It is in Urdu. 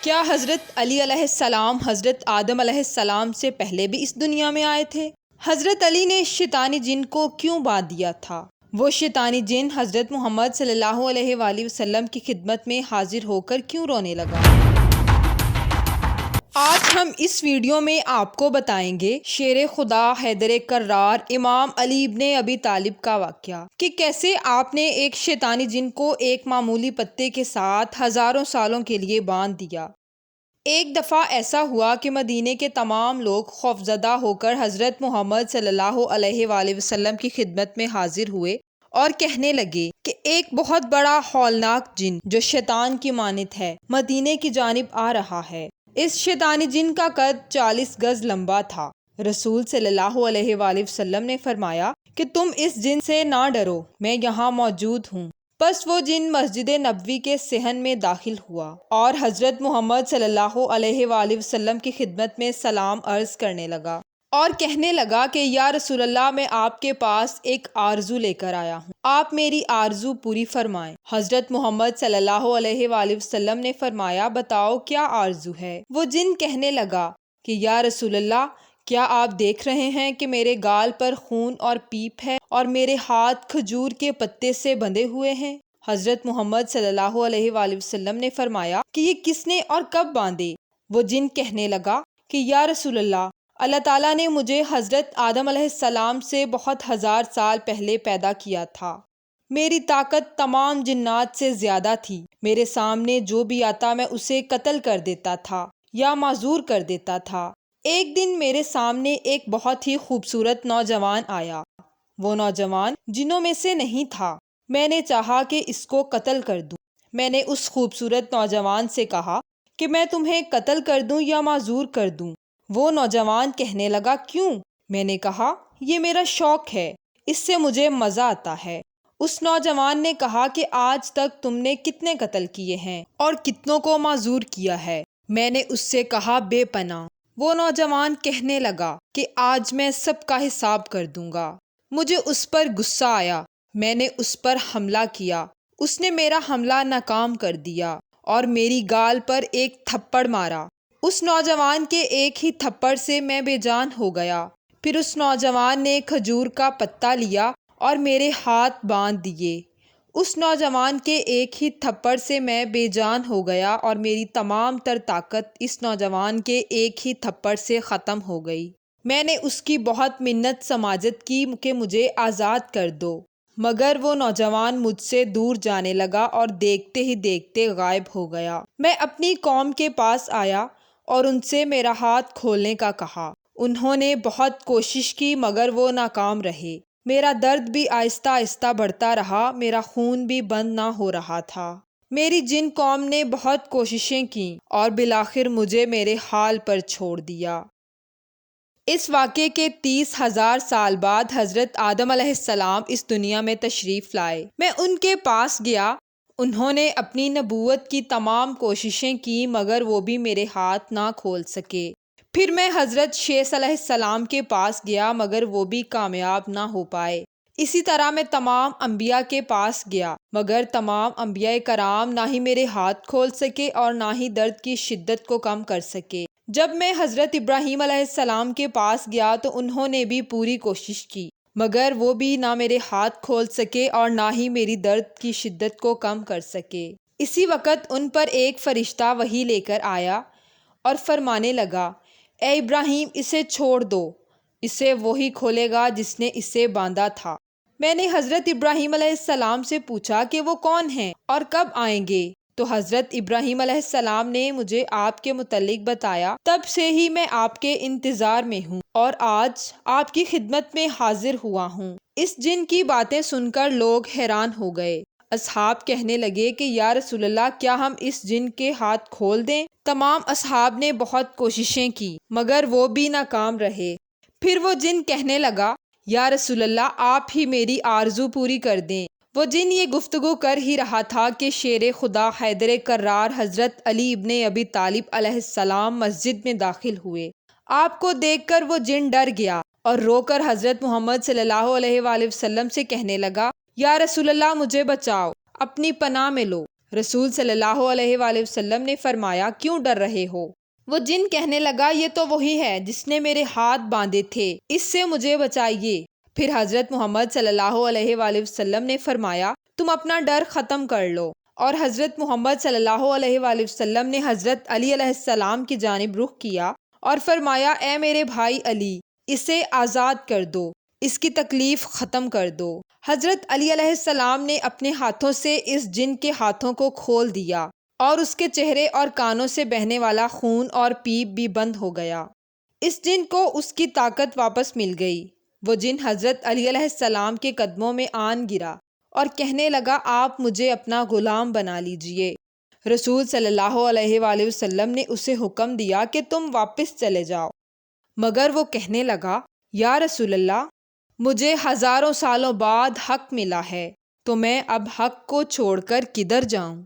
کیا حضرت علی علیہ السلام حضرت آدم علیہ السلام سے پہلے بھی اس دنیا میں آئے تھے؟ حضرت علی نے شیطانی جن کو کیوں باندھ دیا تھا؟ وہ شیطانی جن حضرت محمد صلی اللہ علیہ وآلہ وسلم کی خدمت میں حاضر ہو کر کیوں رونے لگا؟ آج ہم اس ویڈیو میں آپ کو بتائیں گے شیر خدا حیدر کرار امام علی ابن ابی طالب کا واقعہ کہ کیسے آپ نے ایک شیطانی جن کو ایک معمولی پتے کے ساتھ ہزاروں سالوں کے لیے باندھ دیا۔ ایک دفعہ ایسا ہوا کہ مدینے کے تمام لوگ خوفزدہ ہو کر حضرت محمد صلی اللہ علیہ وآلہ وسلم کی خدمت میں حاضر ہوئے اور کہنے لگے کہ ایک بہت بڑا ہولناک جن جو شیطان کی مانند ہے مدینے کی جانب آ رہا ہے۔ اس شیطانی جن کا قد 40 گز لمبا تھا۔ رسول صلی اللہ علیہ وآلہ وسلم نے فرمایا کہ تم اس جن سے نہ ڈرو، میں یہاں موجود ہوں۔ بس وہ جن مسجد نبوی کے صحن میں داخل ہوا اور حضرت محمد صلی اللہ علیہ وآلہ وسلم کی خدمت میں سلام عرض کرنے لگا اور کہنے لگا کہ یا رسول اللہ، میں آپ کے پاس ایک آرزو لے کر آیا ہوں، آپ میری آرزو پوری فرمائیں۔ حضرت محمد صلی اللہ علیہ وآلہ وسلم نے فرمایا، بتاؤ کیا آرزو ہے؟ وہ جن کہنے لگا کہ یا رسول اللہ، کیا آپ دیکھ رہے ہیں کہ میرے گال پر خون اور پیپ ہے اور میرے ہاتھ کھجور کے پتے سے بندھے ہوئے ہیں؟ حضرت محمد صلی اللہ علیہ وآلہ وسلم نے فرمایا کہ یہ کس نے اور کب باندھے؟ وہ جن کہنے لگا کہ یا رسول اللہ، اللہ تعالیٰ نے مجھے حضرت آدم علیہ السلام سے بہت ہزار سال پہلے پیدا کیا تھا۔ میری طاقت تمام جنات سے زیادہ تھی۔ میرے سامنے جو بھی آتا میں اسے قتل کر دیتا تھا یا معذور کر دیتا تھا۔ ایک دن میرے سامنے ایک بہت ہی خوبصورت نوجوان آیا۔ وہ نوجوان جنوں میں سے نہیں تھا۔ میں نے چاہا کہ اس کو قتل کر دوں۔ میں نے اس خوبصورت نوجوان سے کہا کہ میں تمہیں قتل کر دوں یا معذور کر دوں؟ وہ نوجوان کہنے لگا، کیوں؟ میں نے کہا، یہ میرا شوق ہے، اس سے مجھے مزہ آتا ہے۔ اس نوجوان نے کہا کہ آج تک تم نے کتنے قتل کیے ہیں اور کتنوں کو معذور کیا ہے؟ میں نے اس سے کہا، بے پناہ۔ وہ نوجوان کہنے لگا کہ آج میں سب کا حساب کر دوں گا۔ مجھے اس پر غصہ آیا، میں نے اس پر حملہ کیا۔ اس نے میرا حملہ ناکام کر دیا اور میری گال پر ایک تھپڑ مارا۔ اس نوجوان کے ایک ہی تھپڑ سے میں بے جان ہو گیا۔ پھر اس نوجوان نے کھجور کا پتا لیا اور میرے ہاتھ باندھ دیے۔ اس نوجوان کے ایک ہی تھپڑ سے میں بے جان ہو گیا اور میری تمام تر طاقت اس نوجوان کے ایک ہی تھپڑ سے ختم ہو گئی۔ میں نے اس کی بہت منت سماجت کی کہ مجھے آزاد کر دو، مگر وہ نوجوان مجھ سے دور جانے لگا اور دیکھتے ہی دیکھتے غائب ہو گیا۔ میں اپنی قوم کے پاس آیا اور ان سے میرا ہاتھ کھولنے کا کہا۔ انہوں نے بہت کوشش کی مگر وہ ناکام رہے۔ میرا درد بھی آہستہ آہستہ بڑھتا رہا، میرا خون بھی بند نہ ہو رہا تھا۔ میری جن قوم نے بہت کوششیں کیں اور بالآخر مجھے میرے حال پر چھوڑ دیا۔ اس واقعے کے 30,000 سال بعد حضرت آدم علیہ السلام اس دنیا میں تشریف لائے۔ میں ان کے پاس گیا۔ انہوں نے اپنی نبوت کی تمام کوششیں کی مگر وہ بھی میرے ہاتھ نہ کھول سکے۔ پھر میں حضرت شیث علیہ السلام کے پاس گیا مگر وہ بھی کامیاب نہ ہو پائے۔ اسی طرح میں تمام انبیاء کے پاس گیا مگر تمام انبیاء کرام نہ ہی میرے ہاتھ کھول سکے اور نہ ہی درد کی شدت کو کم کر سکے۔ جب میں حضرت ابراہیم علیہ السلام کے پاس گیا تو انہوں نے بھی پوری کوشش کی مگر وہ بھی نہ میرے ہاتھ کھول سکے اور نہ ہی میری درد کی شدت کو کم کر سکے۔ اسی وقت ان پر ایک فرشتہ وحی لے کر آیا اور فرمانے لگا، اے ابراہیم، اسے چھوڑ دو، اسے وہی کھولے گا جس نے اسے باندھا تھا۔ میں نے حضرت ابراہیم علیہ السلام سے پوچھا کہ وہ کون ہیں اور کب آئیں گے؟ تو حضرت ابراہیم علیہ السلام نے مجھے آپ کے متعلق بتایا۔ تب سے ہی میں آپ کے انتظار میں ہوں اور آج آپ کی خدمت میں حاضر ہوا ہوں۔ اس جن کی باتیں سن کر لوگ حیران ہو گئے۔ اصحاب کہنے لگے کہ یا رسول اللہ، کیا ہم اس جن کے ہاتھ کھول دیں؟ تمام اصحاب نے بہت کوششیں کی مگر وہ بھی ناکام رہے۔ پھر وہ جن کہنے لگا، یا رسول اللہ، آپ ہی میری آرزو پوری کر دیں۔ وہ جن یہ گفتگو کر ہی رہا تھا کہ شیر خدا حیدر کرار حضرت علی ابن ابی طالب علیہ السلام مسجد میں داخل ہوئے۔ آپ کو دیکھ کر وہ جن ڈر گیا اور رو کر حضرت محمد صلی اللہ علیہ وآلہ وسلم سے کہنے لگا، یا رسول اللہ، مجھے بچاؤ، اپنی پناہ میں لو۔ رسول صلی اللہ علیہ وآلہ وسلم نے فرمایا کیوں ڈر رہے ہو؟ وہ جن کہنے لگا یہ تو وہی ہے جس نے میرے ہاتھ باندھے تھے، اس سے مجھے بچائیے۔ پھر حضرت محمد صلی اللہ علیہ وآلہ وسلم نے فرمایا تم اپنا ڈر ختم کر لو، اور حضرت محمد صلی اللہ علیہ وآلہ وسلم نے حضرت علی علیہ السلام کی جانب رخ کیا اور فرمایا اے میرے بھائی علی، اسے آزاد کر دو، اس کی تکلیف ختم کر دو۔ حضرت علی علیہ السلام نے اپنے ہاتھوں سے اس جن کے ہاتھوں کو کھول دیا اور اس کے چہرے اور کانوں سے بہنے والا خون اور پیپ بھی بند ہو گیا۔ اس جن کو اس کی طاقت واپس مل گئی۔ وہ جن حضرت علی علیہ السلام کے قدموں میں آن گرا اور کہنے لگا آپ مجھے اپنا غلام بنا لیجئے۔ رسول صلی اللہ علیہ وآلہ وسلم نے اسے حکم دیا کہ تم واپس چلے جاؤ، مگر وہ کہنے لگا یا رسول اللہ، مجھے ہزاروں سالوں بعد حق ملا ہے، تو میں اب حق کو چھوڑ کر کدھر جاؤں؟